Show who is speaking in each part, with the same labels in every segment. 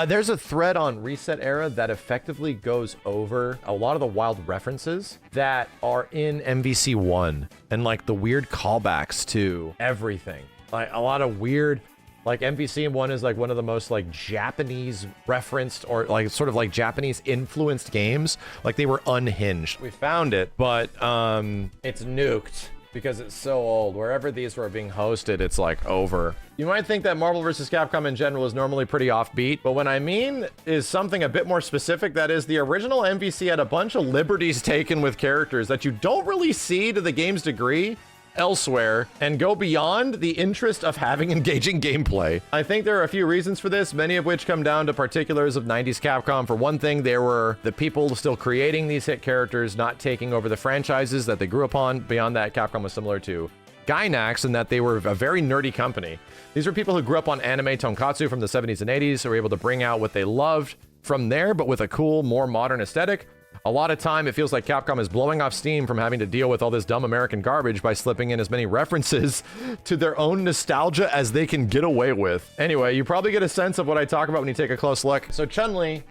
Speaker 1: There's a thread on Reset Era that effectively goes over a lot of the wild references that are in MVC 1 and like the weird callbacks to everything. Like a lot of weird, like MVC 1 is like one of the most like Japanese referenced or like sort of like Japanese influenced games. Like they were unhinged. We found it, but it's nuked because it's so old. Wherever these were being hosted, it's like over. You might think that Marvel vs. Capcom in general is normally pretty offbeat, but what I mean is something a bit more specific. That is, the original MVC had a bunch of liberties taken with characters that you don't really see to the game's degree elsewhere and go beyond the interest of having engaging gameplay. I think there are a few reasons for this, many of which come down to particulars of 90s Capcom. For one thing, there were the people still creating these hit characters not taking over the franchises that they grew upon. Beyond that, Capcom was similar to Gainax in that they were a very nerdy company. These were people who grew up on anime tonkatsu from the 70s and 80s, who were able to bring out what they loved from there, but with a cool, more modern aesthetic. A lot of time, it feels like Capcom is blowing off steam from having to deal with all this dumb American garbage by slipping in as many references to their own nostalgia as they can get away with. Anyway, you probably get a sense of what I talk about when you take a close look. So Chun-Li,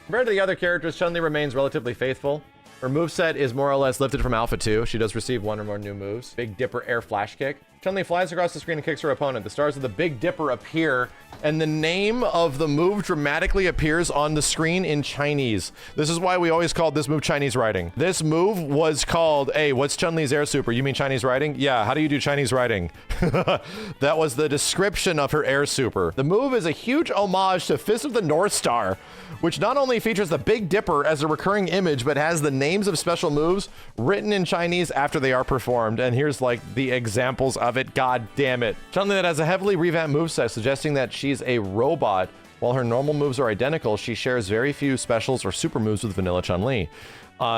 Speaker 1: compared to the other characters, Chun-Li remains relatively faithful. Her moveset is more or less lifted from Alpha 2. She does receive one or more new moves. Big Dipper air flash kick. Chun-Li flies across the screen and kicks her opponent. The stars of the Big Dipper appear, and the name of the move dramatically appears on the screen in Chinese. This is why we always called this move Chinese writing. This move was called, hey, what's Chun-Li's air super? You mean Chinese writing? Yeah, how do you do Chinese writing? That was the description of her air super. The move is a huge homage to Fist of the North Star, which not only features the Big Dipper as a recurring image, but has the names of special moves written in Chinese after they are performed. And here's like the examples of it. God damn it. Chun-Li that has a heavily revamped moveset, suggesting that she's a robot. While her normal moves are identical, she shares very few specials or super moves with vanilla Chun-Li.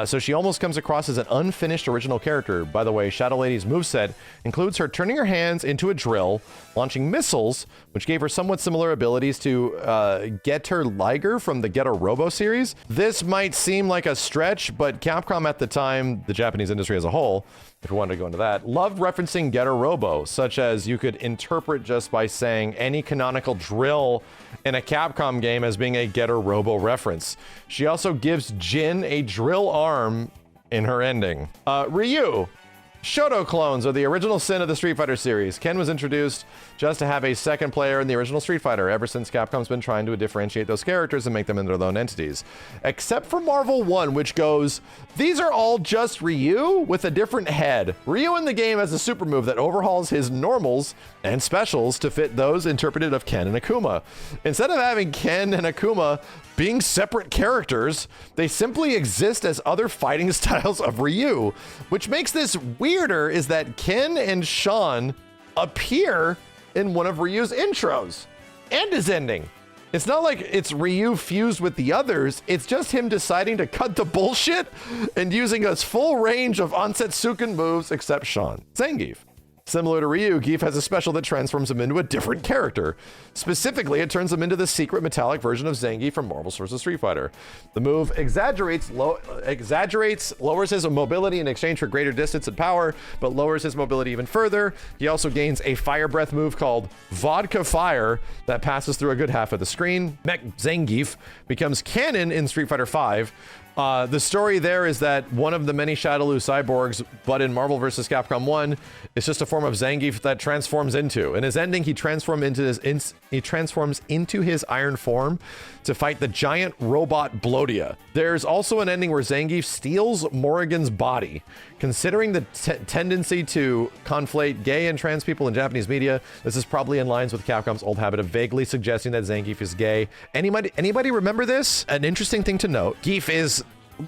Speaker 1: So she almost comes across as an unfinished original character. By the way, Shadow Lady's moveset includes her turning her hands into a drill, launching missiles, which gave her somewhat similar abilities to Getter Liger from the Getter Robo series. This might seem like a stretch, but Capcom at the time, the Japanese industry as a whole, if we wanted to go into that, loved referencing Getter Robo, such as you could interpret just by saying any canonical drill in a Capcom game as being a Getter Robo reference. She also gives Jin a drill arm in her ending. Ryu. Shotoclones are the original sin of the Street Fighter series. Ken was introduced just to have a second player in the original Street Fighter. Ever since, Capcom's been trying to differentiate those characters and make them into their own entities. Except for Marvel 1, which goes, these are all just Ryu with a different head. Ryu in the game has a super move that overhauls his normals and specials to fit those interpreted of Ken and Akuma. Instead of having Ken and Akuma being separate characters, they simply exist as other fighting styles of Ryu. Which makes this weirder is that Ken and Sean appear in one of Ryu's intros and his ending. It's not like it's Ryu fused with the others, it's just him deciding to cut the bullshit and using his full range of Onsetsuken moves except Sean. Zangief. Similar to Ryu, Gief has a special that transforms him into a different character. Specifically, it turns him into the secret metallic version of Zangief from Marvel vs. Street Fighter. The move lowers his mobility in exchange for greater distance and power, but lowers his mobility even further. He also gains a fire breath move called Vodka Fire that passes through a good half of the screen. Zangief becomes canon in Street Fighter V. The story there is that one of the many Shadaloo cyborgs, but in Marvel vs. Capcom 1, is just a form of Zangief that transforms into. In his ending, he transforms into his iron form to fight the giant robot Blodia. There's also an ending where Zangief steals Morrigan's body. Considering the tendency to conflate gay and trans people in Japanese media, this is probably in lines with Capcom's old habit of vaguely suggesting that Zangief is gay. Anybody remember this? An interesting thing to note, Gief is,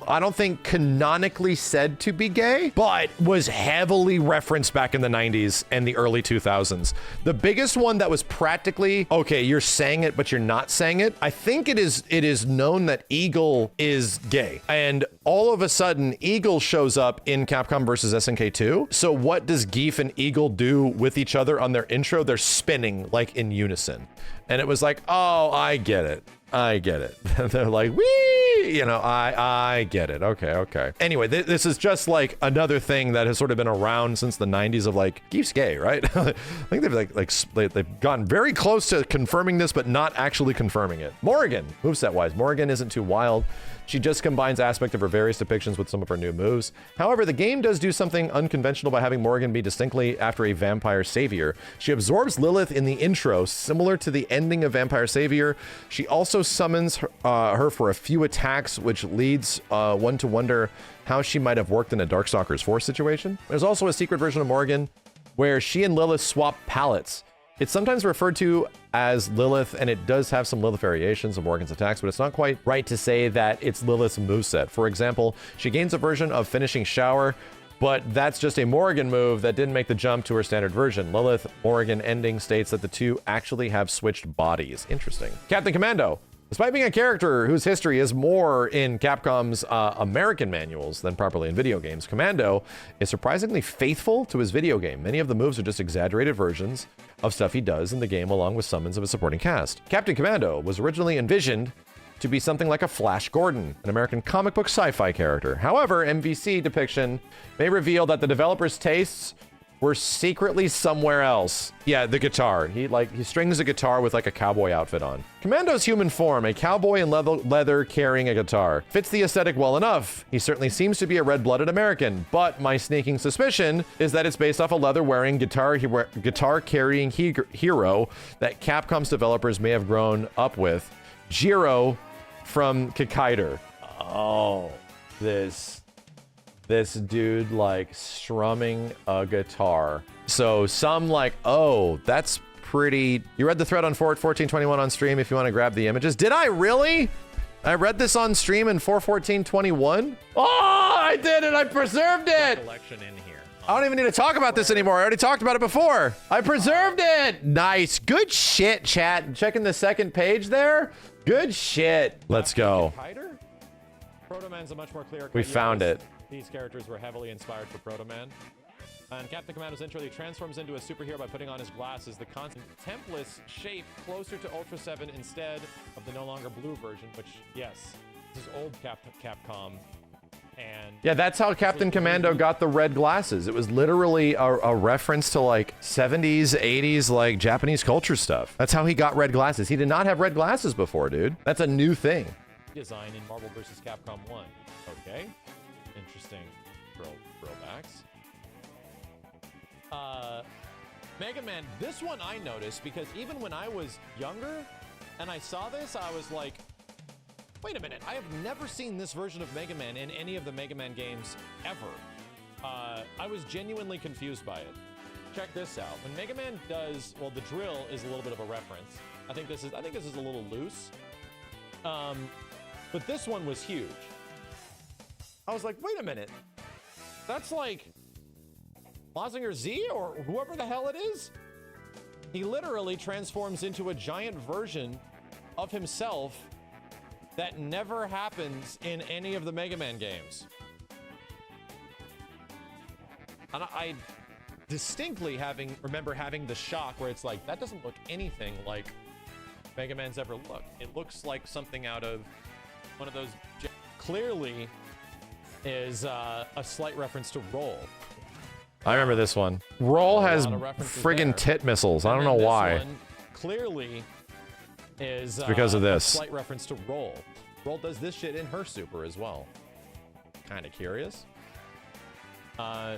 Speaker 1: I don't think canonically said to be gay, but was heavily referenced back in the 90s and the early 2000s. The biggest one that was practically, okay, you're saying it, but you're not saying it. I think it is known that Eagle is gay. And all of a sudden, Eagle shows up in Capcom versus SNK 2. So what does Gief and Eagle do with each other on their intro? They're spinning like in unison. And it was like, oh, I get it. I get it. They're like, wee, you know, I get it. Okay. Anyway, this is just like another thing that has sort of been around since the 90s of like, Geef's gay, right? I think they've gotten very close to confirming this, but not actually confirming it. Morrigan, moveset-wise, Morrigan isn't too wild. She just combines aspect of her various depictions with some of her new moves. However, the game does do something unconventional by having Morrigan be distinctly after a vampire savior. She absorbs Lilith in the intro, similar to the ending of Vampire Savior. She also summons her for a few attacks, which leads one to wonder how she might have worked in a Darkstalkers 4 situation. There's also a secret version of Morrigan where she and Lilith swap palettes. It's sometimes referred to as Lilith, and it does have some Lilith variations of Morrigan's attacks, but it's not quite right to say that it's Lilith's moveset. For example, she gains a version of Finishing Shower, but that's just a Morrigan move that didn't make the jump to her standard version. Lilith Morrigan ending states that the two actually have switched bodies. Interesting. Captain Commando. Despite being a character whose history is more in Capcom's American manuals than properly in video games, Commando is surprisingly faithful to his video game. Many of the moves are just exaggerated versions of stuff he does in the game, along with summons of a supporting cast. Captain Commando was originally envisioned to be something like a Flash Gordon, an American comic book sci-fi character. However, MVC depiction may reveal that the developer's tastes were secretly somewhere else. Yeah, the guitar. He strings a guitar with like a cowboy outfit on. Commando's human form, a cowboy in leather carrying a guitar, fits the aesthetic well enough. He certainly seems to be a red-blooded American, but my sneaking suspicion is that it's based off a leather-wearing, guitar-carrying hero that Capcom's developers may have grown up with. Jiro from Kikaider. Oh, this dude like strumming a guitar. So some like, oh, that's pretty. You read the thread on 1421 on stream if you want to grab the images. Did I really? I read this on stream in 41421. Oh, I did it. I preserved it.
Speaker 2: Collection in here.
Speaker 1: I don't even need to talk about this anymore. I already talked about it before. I preserved it. Nice. Good shit, chat. Checking the second page there. Good shit. Let's go.
Speaker 2: Proto-Man's a much more clear.
Speaker 1: We found it.
Speaker 2: These characters were heavily inspired for Proto-Man. And Captain Commando's intro, he transforms into a superhero by putting on his glasses. The constant templess shape closer to Ultra 7 instead of the no longer blue version, which, yes, this is old Capcom. And
Speaker 1: yeah, that's how Captain Commando got the red glasses. It was literally a reference to like 70s, 80s, like Japanese culture stuff. That's how he got red glasses. He did not have red glasses before, dude. That's a new thing.
Speaker 2: Design in Marvel vs. Capcom 1. Okay. Interesting throwbacks. Mega Man, this one I noticed because even when I was younger and I saw this, I was like, wait a minute, I have never seen this version of Mega Man in any of the Mega Man games ever. I was genuinely confused by it. Check this out. When Mega Man does, well, the drill is a little bit of a reference. I think this is a little loose. But this one was huge. I was like, wait a minute. That's like Mazinger Z or whoever the hell it is? He literally transforms into a giant version of himself that never happens in any of the Mega Man games. And I distinctly remember having the shock where it's like, that doesn't look anything like Mega Man's ever looked. It looks like something out of one of those. Clearly is a slight reference to Roll.
Speaker 1: I remember this one. Roll has friggin' tit missiles. I don't know why.
Speaker 2: One clearly is
Speaker 1: because of this.
Speaker 2: A slight reference to Roll. Roll does this shit in her super as well. Kind of curious.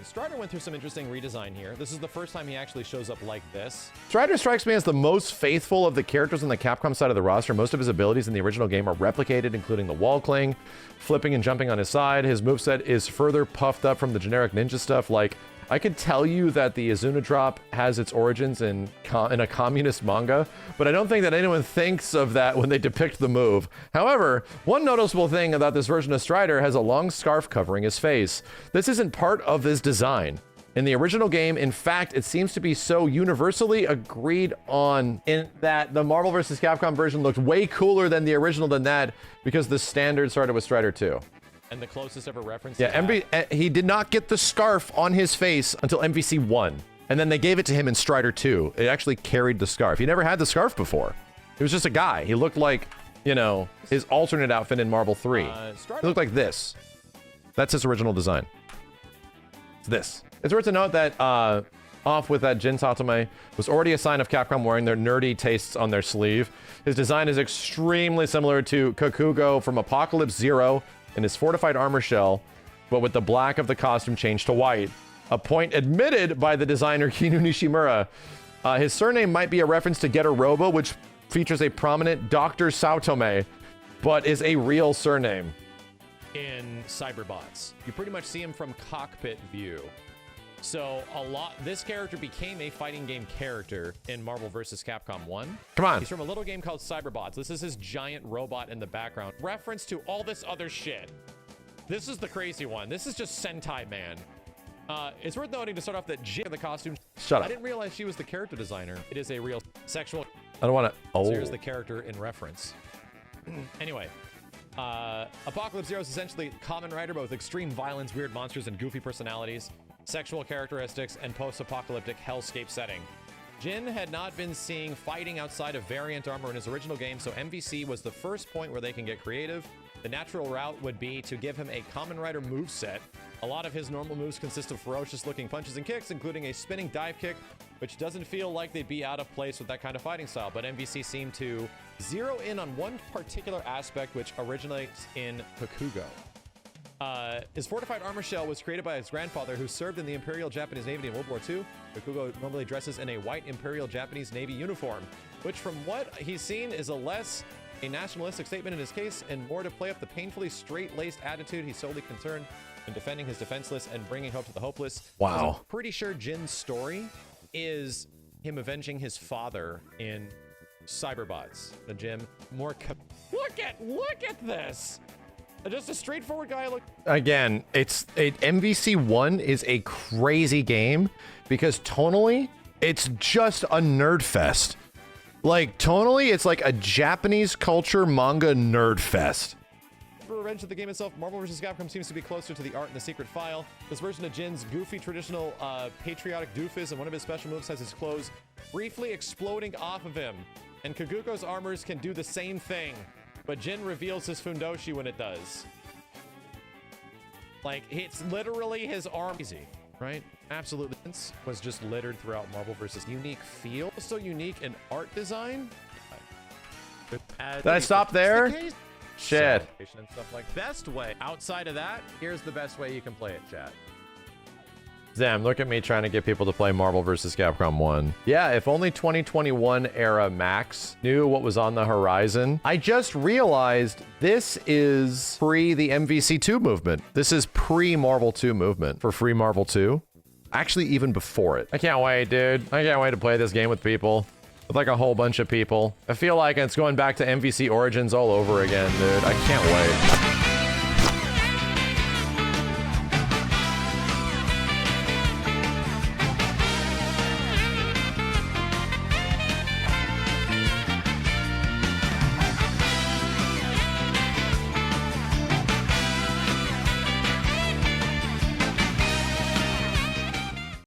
Speaker 2: Strider went through some interesting redesign here. This is the first time he actually shows up like this.
Speaker 1: Strider strikes me as the most faithful of the characters on the Capcom side of the roster. Most of his abilities in the original game are replicated, including the wall cling, flipping and jumping on his side. His moveset is further puffed up from the generic ninja stuff. Like, I could tell you that the Azuna drop has its origins in a communist manga, but I don't think that anyone thinks of that when they depict the move. However, one noticeable thing about this version of Strider has a long scarf covering his face. This isn't part of his design. In the original game, in fact, it seems to be so universally agreed on in that the Marvel vs. Capcom version looked way cooler than the original than that because the standard started with Strider 2.
Speaker 2: And the closest ever reference
Speaker 1: to he did not get the scarf on his face until MVC 1. And then they gave it to him in Strider 2. It actually carried the scarf. He never had the scarf before. He was just a guy. He looked like you know, his alternate outfit in Marvel 3. It looked like this. That's his original design. It's this. It's worth to note that off with that Jin Saotome was already a sign of Capcom wearing their nerdy tastes on their sleeve. His design is extremely similar to Kakugo from Apocalypse Zero in his fortified armor shell, but with the black of the costume changed to white. A point admitted by the designer Kinu Nishimura. His surname might be a reference to Getter Robo, which features a prominent Dr. Saotome, but is a real surname.
Speaker 2: In Cyberbots, you pretty much see him from cockpit view. So this character became a fighting game character in Marvel vs. Capcom 1.
Speaker 1: Come on.
Speaker 2: He's from a little game called Cyberbots. This is his giant robot in the background. Reference to all this other shit. This is the crazy one. This is just Sentai Man. It's worth noting to start off that Jin, the costume.
Speaker 1: Shut up.
Speaker 2: I didn't realize she was the character designer. It is a real sexual.
Speaker 1: I don't want to. Oh.
Speaker 2: So here's the character in reference. Anyway. Apocalypse Zero is essentially Kamen Rider, but with extreme violence, weird monsters, and goofy personalities, sexual characteristics, and post-apocalyptic hellscape setting. Jin had not been seeing fighting outside of variant armor in his original game, so MVC was the first point where they can get creative. The natural route would be to give him a Kamen Rider moveset. A lot of his normal moves consist of ferocious-looking punches and kicks, including a spinning dive kick, which doesn't feel like they'd be out of place with that kind of fighting style, but MVC seemed to zero in on one particular aspect which originates in Kakugo. His fortified armor shell was created by his grandfather, who served in the Imperial Japanese Navy in World War II. Kakugo normally dresses in a white Imperial Japanese Navy uniform, which from what he's seen is a nationalistic statement in his case, and more to play up the painfully straight-laced attitude he's solely concerned in defending his defenseless and bringing hope to the hopeless.
Speaker 1: Wow.
Speaker 2: I'm pretty sure Jin's story is him avenging his father in Cyberbots, the gym. Look at this. Just a straightforward guy. Look.
Speaker 1: Again, MVC1 is a crazy game because tonally, it's just a nerd fest. Like, tonally, it's like a Japanese culture manga nerd fest.
Speaker 2: For revenge of the game itself, Marvel vs. Capcom seems to be closer to the art in the secret file. This version of Jin's goofy, traditional, patriotic doofus, and one of his special moves has his clothes briefly exploding off of him. And Kaguko's armors can do the same thing, but Jin reveals his fundoshi when it does. Like, it's literally his arm. Easy, right? Absolutely. Was just littered throughout Marvel vs. Unique feel. So unique in art design.
Speaker 1: Did I stop there? Shit.
Speaker 2: And stuff like best way. Outside of that, here's the best way you can play it, chat.
Speaker 1: Damn, look at me trying to get people to play Marvel vs. Capcom 1. Yeah, if only 2021 era Max knew what was on the horizon. I just realized this is pre the MVC 2 movement. This is pre-Marvel 2 movement for free Marvel 2. Actually, even before it. I can't wait, dude. I can't wait to play this game with people. With like a whole bunch of people. I feel like it's going back to MVC Origins all over again, dude. I can't wait.